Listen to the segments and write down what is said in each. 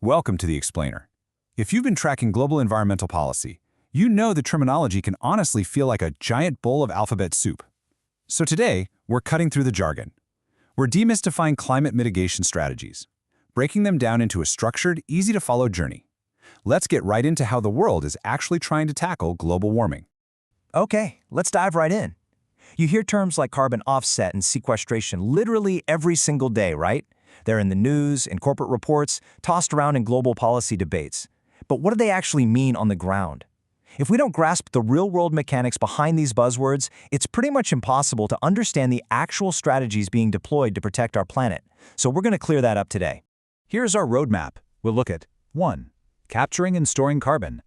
Welcome to the Explainer. If you've been tracking global environmental policy, you know the terminology can honestly feel like a giant bowl of alphabet soup. So today, we're cutting through the jargon. We're demystifying climate mitigation strategies, breaking them down into a structured, easy-to-follow journey. Let's get right into how the world is actually trying to tackle global warming. Okay, let's dive right in. You hear terms like carbon offset and sequestration literally every single day, right? They're in the news, in corporate reports, tossed around in global policy debates. But what do they actually mean on the ground? If we don't grasp the real-world mechanics behind these buzzwords, it's pretty much impossible to understand the actual strategies being deployed to protect our planet. So we're going to clear that up today. Here's our roadmap. We'll look at 1. Capturing and storing carbon.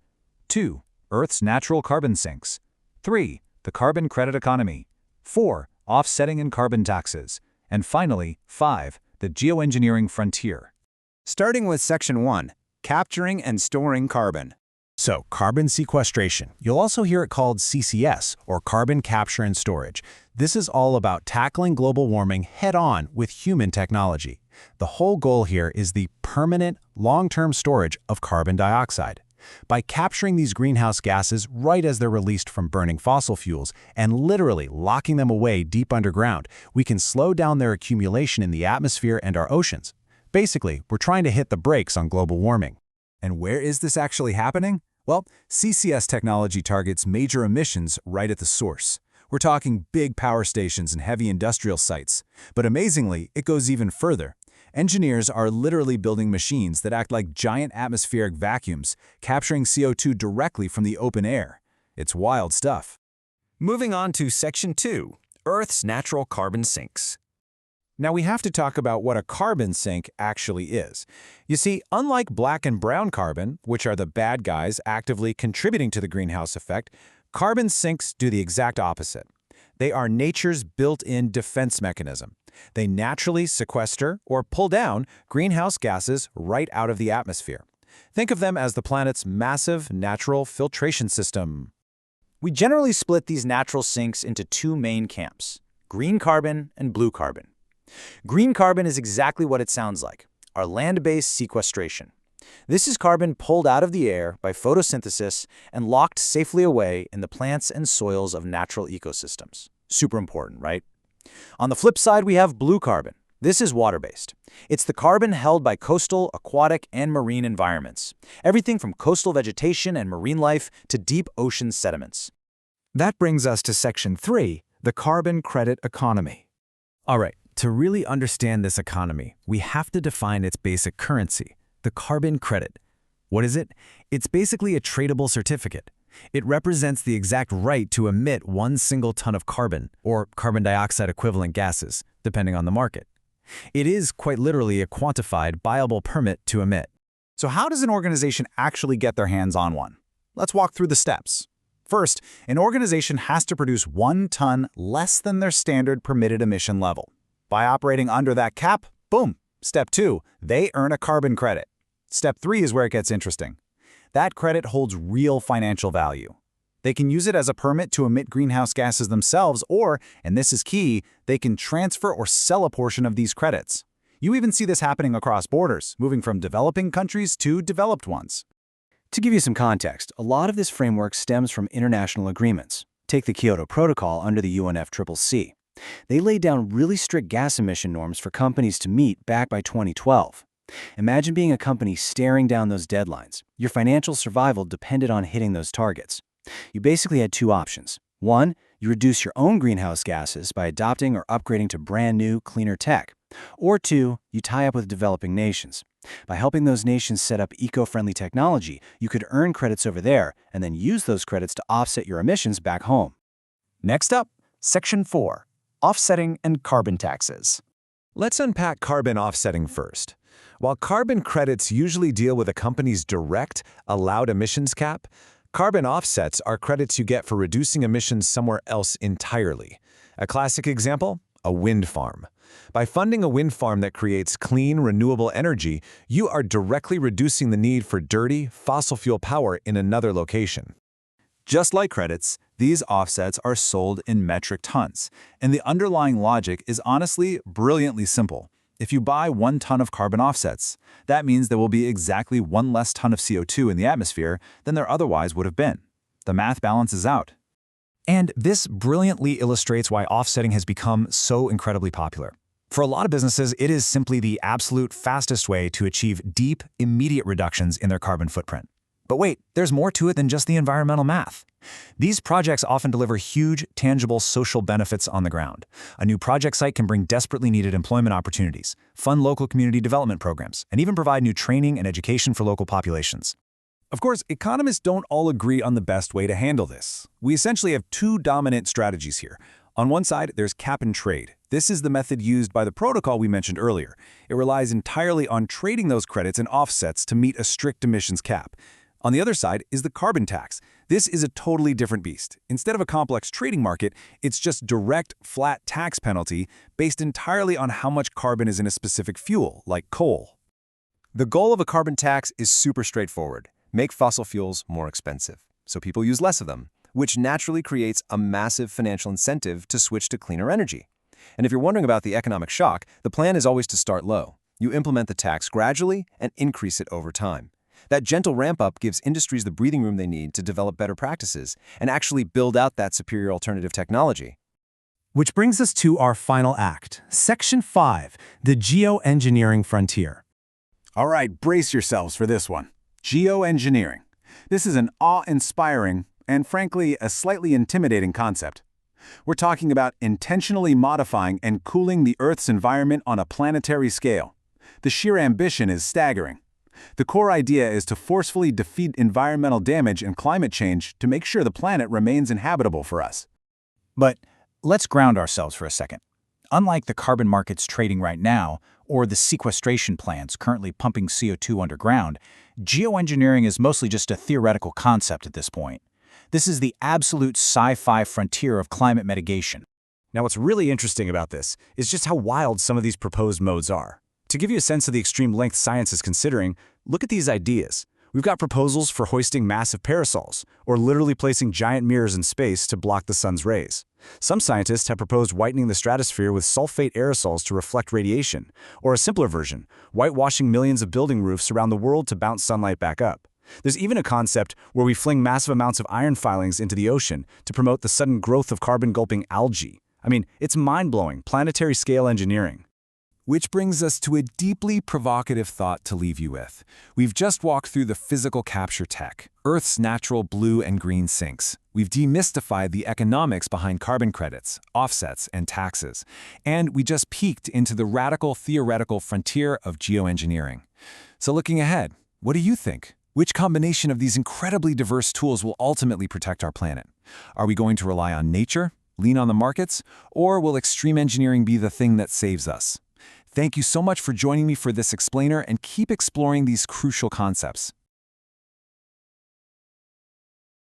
2. Earth's natural carbon sinks. 3. The carbon credit economy. 4. Offsetting and carbon taxes. And finally, 5. The geo-engineering frontier. Starting with Section 1, Capturing and Storing Carbon. So, carbon sequestration. You'll also hear it called CCS, or carbon capture and storage. This is all about tackling global warming head-on with human technology. The whole goal here is the permanent, long-term storage of carbon dioxide. By capturing these greenhouse gases right as they're released from burning fossil fuels and literally locking them away deep underground, we can slow down their accumulation in the atmosphere and our oceans. Basically, we're trying to hit the brakes on global warming. And where is this actually happening? Well, CCS technology targets major emissions right at the source. We're talking big power stations and heavy industrial sites. But amazingly, it goes even further. Engineers are literally building machines that act like giant atmospheric vacuums, capturing CO2 directly from the open air. It's wild stuff. Moving on to Section 2, Earth's natural carbon sinks. Now we have to talk about what a carbon sink actually is. You see, unlike black and brown carbon, which are the bad guys actively contributing to the greenhouse effect, carbon sinks do the exact opposite. They are nature's built-in defense mechanism. They naturally sequester or pull down greenhouse gases right out of the atmosphere. Think of them as the planet's massive natural filtration system. We generally split these natural sinks into two main camps, green carbon and blue carbon. Green carbon is exactly what it sounds like, our land-based sequestration. This is carbon pulled out of the air by photosynthesis and locked safely away in the plants and soils of natural ecosystems. Super important, right? On the flip side, we have blue carbon. This is water-based. It's the carbon held by coastal, aquatic, and marine environments. Everything from coastal vegetation and marine life to deep ocean sediments. That brings us to Section 3, the carbon credit economy. All right, to really understand this economy, we have to define its basic currency, the carbon credit. What is it? It's basically a tradable certificate. It represents the exact right to emit 1 single ton of carbon, or carbon dioxide equivalent gases, depending on the market. It is quite literally a quantified, buyable permit to emit. So how does an organization actually get their hands on one? Let's walk through the steps. First, an organization has to produce 1 ton less than their standard permitted emission level. By operating under that cap, boom! Step 2, they earn a carbon credit. Step 3 is where it gets interesting. That credit holds real financial value. They can use it as a permit to emit greenhouse gases themselves, or, and this is key, they can transfer or sell a portion of these credits. You even see this happening across borders, moving from developing countries to developed ones. To give you some context, a lot of this framework stems from international agreements. Take the Kyoto Protocol under the UNFCCC. They laid down really strict gas emission norms for companies to meet back by 2012. Imagine being a company staring down those deadlines. Your financial survival depended on hitting those targets. You basically had two options. 1, you reduce your own greenhouse gases by adopting or upgrading to brand new, cleaner tech. Or 2, you tie up with developing nations. By helping those nations set up eco-friendly technology, you could earn credits over there and then use those credits to offset your emissions back home. Next up, Section 4, Offsetting and Carbon Taxes. Let's unpack carbon offsetting first. While carbon credits usually deal with a company's direct, allowed emissions cap, carbon offsets are credits you get for reducing emissions somewhere else entirely. A classic example? A wind farm. By funding a wind farm that creates clean, renewable energy, you are directly reducing the need for dirty, fossil fuel power in another location. Just like credits, these offsets are sold in metric tons, and the underlying logic is honestly brilliantly simple. If you buy 1 ton of carbon offsets, that means there will be exactly 1 less ton of CO2 in the atmosphere than there otherwise would have been. The math balances out. And this brilliantly illustrates why offsetting has become so incredibly popular. For a lot of businesses, it is simply the absolute fastest way to achieve deep, immediate reductions in their carbon footprint. But wait, there's more to it than just the environmental math. These projects often deliver huge, tangible social benefits on the ground. A new project site can bring desperately needed employment opportunities, fund local community development programs, and even provide new training and education for local populations. Of course, economists don't all agree on the best way to handle this. We essentially have 2 dominant strategies here. On one side, there's cap and trade. This is the method used by the protocol we mentioned earlier. It relies entirely on trading those credits and offsets to meet a strict emissions cap. On the other side is the carbon tax. This is a totally different beast. Instead of a complex trading market, it's just direct, flat tax penalty based entirely on how much carbon is in a specific fuel, like coal. The goal of a carbon tax is super straightforward. Make fossil fuels more expensive, so people use less of them, which naturally creates a massive financial incentive to switch to cleaner energy. And if you're wondering about the economic shock, the plan is always to start low. You implement the tax gradually and increase it over time. That gentle ramp-up gives industries the breathing room they need to develop better practices and actually build out that superior alternative technology. Which brings us to our final act, Section 5, the geo-engineering frontier. All right, brace yourselves for this one. Geo-engineering. This is an awe-inspiring and, frankly, a slightly intimidating concept. We're talking about intentionally modifying and cooling the Earth's environment on a planetary scale. The sheer ambition is staggering. The core idea is to forcefully defeat environmental damage and climate change to make sure the planet remains inhabitable for us. But let's ground ourselves for a second. Unlike the carbon markets trading right now, or the sequestration plants currently pumping CO2 underground, geoengineering is mostly just a theoretical concept at this point. This is the absolute sci-fi frontier of climate mitigation. Now, what's really interesting about this is just how wild some of these proposed modes are. To give you a sense of the extreme length science is considering, look at these ideas. We've got proposals for hoisting massive parasols, or literally placing giant mirrors in space to block the sun's rays. Some scientists have proposed whitening the stratosphere with sulfate aerosols to reflect radiation, or a simpler version, whitewashing millions of building roofs around the world to bounce sunlight back up. There's even a concept where we fling massive amounts of iron filings into the ocean to promote the sudden growth of carbon-gulping algae. I mean, it's mind-blowing, planetary-scale engineering. Which brings us to a deeply provocative thought to leave you with. We've just walked through the physical capture tech, Earth's natural blue and green sinks. We've demystified the economics behind carbon credits, offsets, and taxes. And we just peeked into the radical theoretical frontier of geoengineering. So looking ahead, what do you think? Which combination of these incredibly diverse tools will ultimately protect our planet? Are we going to rely on nature, lean on the markets, or will extreme engineering be the thing that saves us? Thank you so much for joining me for this explainer, and keep exploring these crucial concepts.